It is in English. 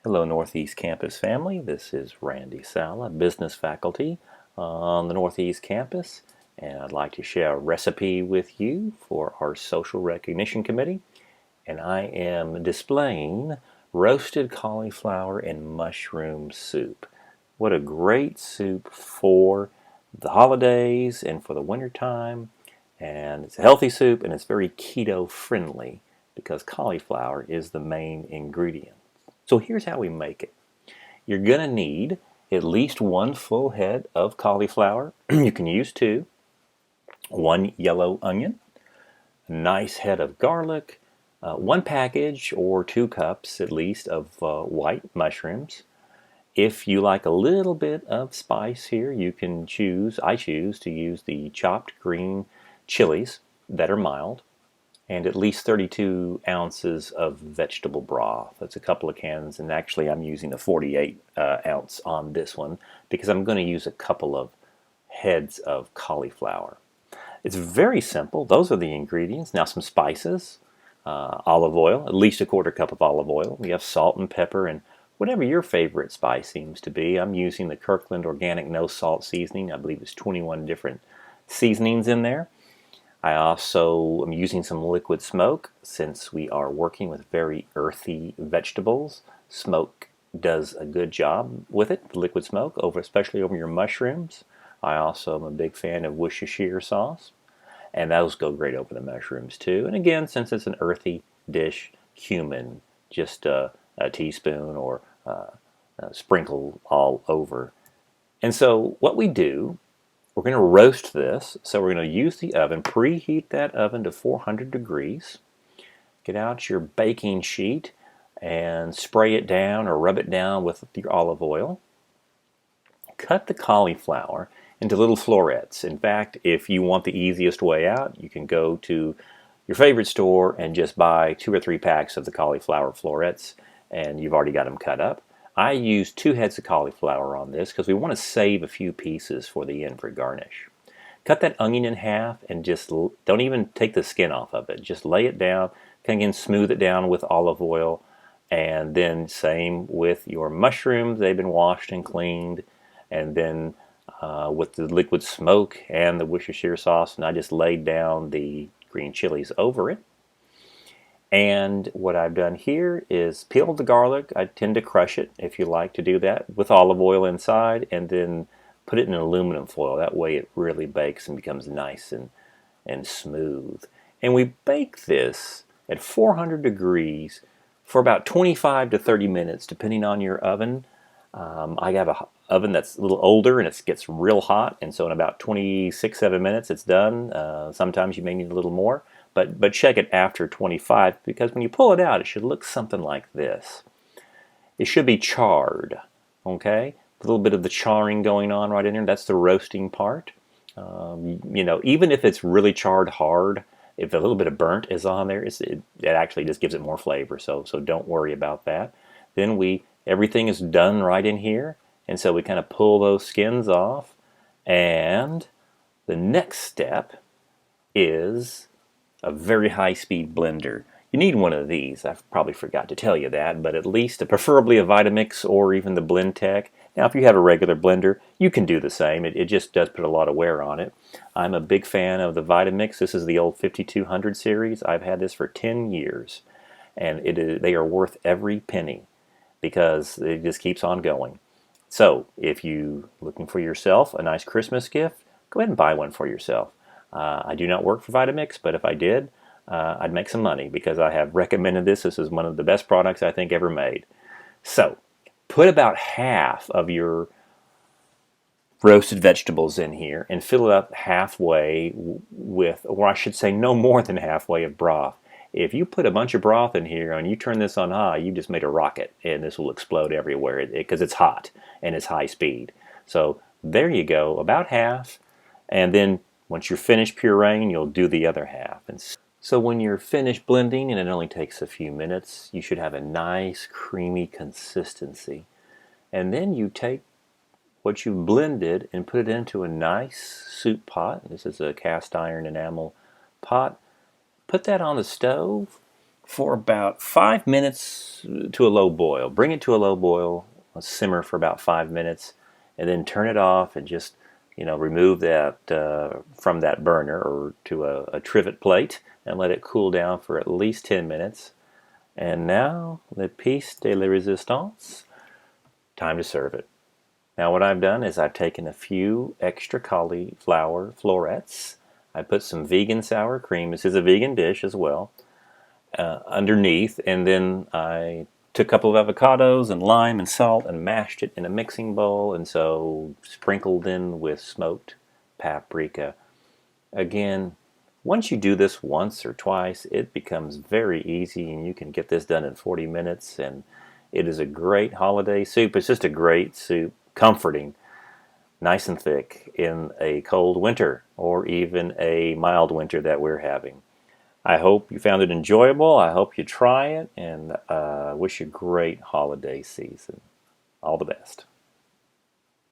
Hello, Northeast Campus family. This is Randy Sala, business faculty on the Northeast Campus, and I'd like to share a recipe with you for our Social Recognition Committee. And I am displaying roasted cauliflower and mushroom soup. What a great soup for the holidays and for the wintertime. And it's a healthy soup and it's very keto friendly because cauliflower is the main ingredient. So here's how we make it. You're going to need at least one full head of cauliflower. You can use two. One yellow onion, a nice head of garlic, one package or 2 cups at least of white mushrooms. If you like a little bit of spice here, you can choose, I choose to use the chopped green chilies that are mild, and at least 32 ounces of vegetable broth. That's a couple of cans, and actually I'm using a 48 ounce on this one because I'm going to use a couple of heads of cauliflower. It's very simple. Those are the ingredients. Now some spices, olive oil, at least a quarter cup of olive oil. We have salt and pepper and whatever your favorite spice seems to be. I'm using the Kirkland Organic No Salt Seasoning. I believe there's 21 different seasonings in there. I also am using some liquid smoke since we are working with very earthy vegetables. Smoke does a good job with it, the liquid smoke, especially over your mushrooms. I also am a big fan of Worcestershire sauce, and those go great over the mushrooms too. And again, since it's an earthy dish, cumin, just a teaspoon or sprinkle all over. And so what we do, we're going to roast this. So we're going to use the oven, preheat that oven to 400 degrees. Get out your baking sheet and spray it down or rub it down with your olive oil. Cut the cauliflower into little florets. In fact, if you want the easiest way out, you can go to your favorite store and just buy 2 or 3 packs of the cauliflower florets, and you've already got them cut up. I use 2 heads of cauliflower on this because we want to save a few pieces for the end for garnish. Cut that onion in half and just don't even take the skin off of it. Just lay it down, again smooth it down with olive oil, and then same with your mushrooms. They've been washed and cleaned, and then with the liquid smoke and the Worcestershire sauce, and I just laid down the green chilies over it. And what I've done here is peeled the garlic. I tend to crush it if you like to do that with olive oil inside, and then put it in aluminum foil. That way it really bakes and becomes nice and smooth. And we bake this at 400 degrees for about 25 to 30 minutes, depending on your oven. I have an oven that's a little older and it gets real hot, and so in about 26-7 minutes it's done. Sometimes you may need a little more, but check it after 25 because when you pull it out it should look something like this. It should be charred, okay? A little bit of the charring going on right in there. That's the roasting part. Even if it's really charred hard, if a little bit of burnt is on there, it actually just gives it more flavor. So don't worry about that. Then everything is done right in here, and so we kind of pull those skins off. And the next step is a very high-speed blender. You need one of these. I probably forgot to tell you that, but at least preferably a Vitamix or even the Blendtec. Now, if you have a regular blender, you can do the same. It just does put a lot of wear on it. I'm a big fan of the Vitamix. This is the old 5200 series. I've had this for 10 years, and they are worth every penny because it just keeps on going. So, if you're looking for yourself a nice Christmas gift, go ahead and buy one for yourself. I do not work for Vitamix, but if I did, I'd make some money because I have recommended this. This is one of the best products I think ever made. So, put about half of your roasted vegetables in here and fill it up halfway with, or I should say no more than halfway of broth. If you put a bunch of broth in here and you turn this on high, you just made a rocket and this will explode everywhere because it's hot and it's high speed. So there you go, about half, and then once you're finished pureeing, you'll do the other half. And so when you're finished blending, and it only takes a few minutes, you should have a nice creamy consistency. And then you take what you blended and put it into a nice soup pot. This is a cast iron enamel pot. Put that on the stove, for about 5 minutes to a low boil. Bring it to a low boil, simmer for about 5 minutes, and then turn it off and just remove that from that burner or to a trivet plate and let it cool down for at least 10 minutes. And now, le piece de la resistance, time to serve it. Now what I've done is I've taken a few extra cauliflower florets. I put some vegan sour cream, this is a vegan dish as well, underneath, and then I took a couple of avocados and lime and salt and mashed it in a mixing bowl, and so sprinkled in with smoked paprika. Again, once you do this once or twice, it becomes very easy, and you can get this done in 40 minutes, and it is a great holiday soup. It's just a great soup, comforting, nice and thick in a cold winter or even a mild winter that we're having. I hope you found it enjoyable. I hope you try it, and wish you a great holiday season. All the best.